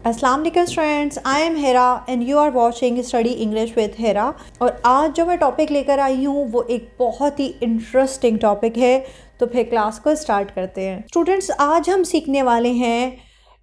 अस्सलाम वालेकुम students, I am Hira and you are watching study English with Hira. और आज जो मैं टॉपिक लेकर आई हूँ वो एक बहुत ही इंटरेस्टिंग टॉपिक है। तो फिर क्लास को स्टार्ट करते हैं। स्टूडेंट्स, आज हम सीखने वाले हैं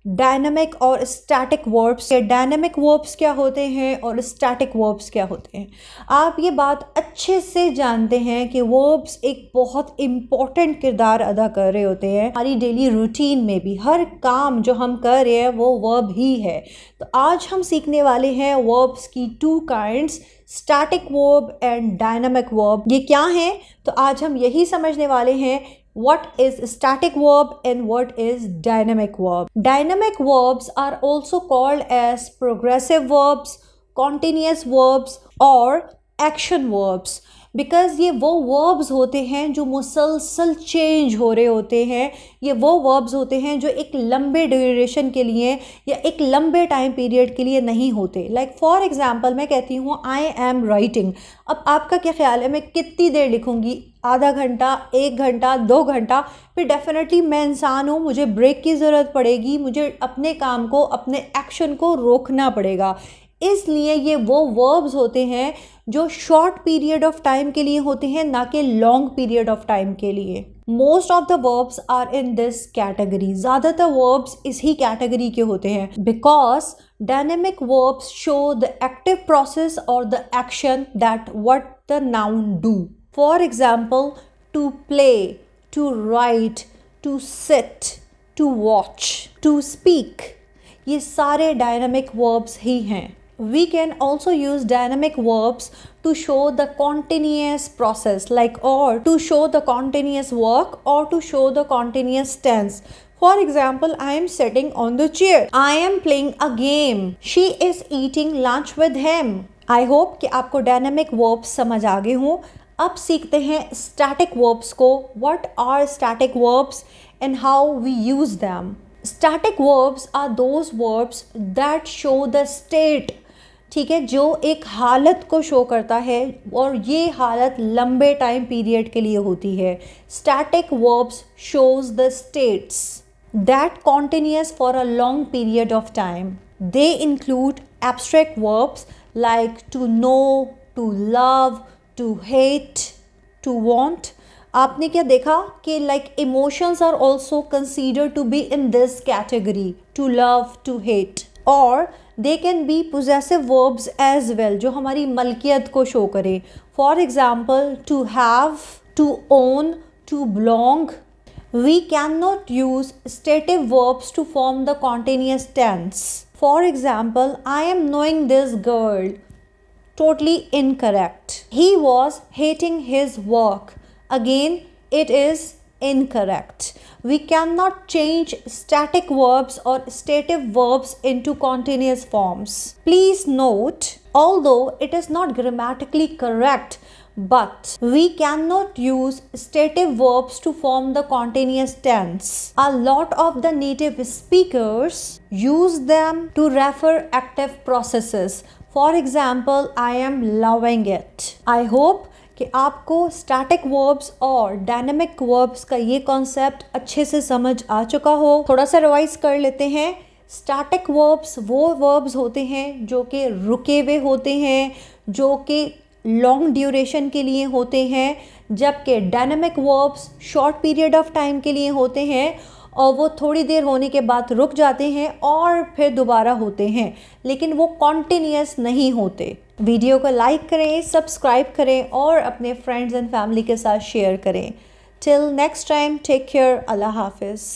डायनामिक और स्टैटिक वर्ब्स। डायनामिक वर्ब्स क्या होते हैं और स्टैटिक वर्ब्स क्या होते हैं। आप ये बात अच्छे से जानते हैं कि वर्ब्स एक बहुत इम्पॉर्टेंट किरदार अदा कर रहे होते हैं हमारी डेली रूटीन में भी। हर काम जो हम कर रहे हैं वो वर्ब ही है। तो आज हम सीखने वाले हैं वर्ब्स की two kinds, static verb and dynamic verb. ये क्या है, तो आज हम यही समझने वाले हैं what is static verb and what is dynamic verb. Dynamic verbs are also called as progressive verbs, continuous verbs और action verbs, बिकॉज ये वो वर्ब्स होते हैं जो मुसलसल चेंज हो रहे होते हैं। ये वो वर्ब्स होते हैं जो एक लंबे ड्यूरेशन के लिए या एक लंबे टाइम पीरियड के लिए नहीं होते। लाइक फॉर एग्जांपल मैं कहती हूँ आई एम राइटिंग। अब आपका क्या ख्याल है मैं कितनी देर लिखूँगी? आधा घंटा, 1 घंटा, 2 घंटा? फिर डेफिनेटली मैं इंसान हूँ, मुझे ब्रेक की ज़रूरत पड़ेगी, मुझे अपने काम को, अपने एक्शन को रोकना पड़ेगा। इसलिए ये वो वर्ब्स होते हैं जो शॉर्ट पीरियड ऑफ टाइम के लिए होते हैं, ना कि लॉन्ग पीरियड ऑफ टाइम के लिए। Most of the verbs are in this category. ज़्यादातर वर्ब्स इसी कैटेगरी के होते हैं because dynamic verbs show the active process और the action that what the noun do. For example, to play, to write, to sit, to watch, to speak, ये सारे dynamic verbs ही हैं। We can also use dynamic verbs to show the continuous process, like or to show the continuous work or to show the continuous tense. For example, I am sitting on the chair. I am playing a game. She is eating lunch with him. I hope कि आपको dynamic verbs समझ आ गए हों। अब सीखते हैं static verbs को। What are static verbs and how we use them? Static verbs are those verbs that show the state, ठीक है, जो एक हालत को शो करता है और ये हालत लंबे टाइम पीरियड के लिए होती है। Static verbs shows the states that continues for a long period of time. They include abstract verbs like to know, to love, to hate, to want. आपने क्या देखा कि like emotions are also considered to be in this category, to love, to hate. और they can be possessive verbs as well, जो हमारी मलकियत को show करें। For example, to have, to own, to belong. We can not use stative verbs to form the continuous tense. For example, I am knowing this girl, totally incorrect. He was hating his work. Again, it is incorrect. We cannot change static verbs or stative verbs into continuous forms. Please note, although it is not grammatically correct, but we cannot use stative verbs to form the continuous tense. A lot of the native speakers use them to refer active processes. For example, I am loving it. I hope कि आपको static verbs और dynamic verbs का ये concept अच्छे से समझ आ चुका हो। थोड़ा सा रिवाइज कर लेते हैं। स्टैटिक वर्ब्स वो वर्ब्स होते हैं जो कि रुके हुए होते हैं, जो कि लॉन्ग ड्यूरेशन के लिए होते हैं, जबकि dynamic verbs short period of time के लिए होते हैं और वो थोड़ी देर होने के बाद रुक जाते हैं और फिर दोबारा होते हैं, लेकिन वो कॉन्टिन्यूस नहीं होते। वीडियो को लाइक करें, सब्सक्राइब करें और अपने फ्रेंड्स एंड फैमिली के साथ शेयर करें। Till next time, take care, अल्लाह हाफिज़।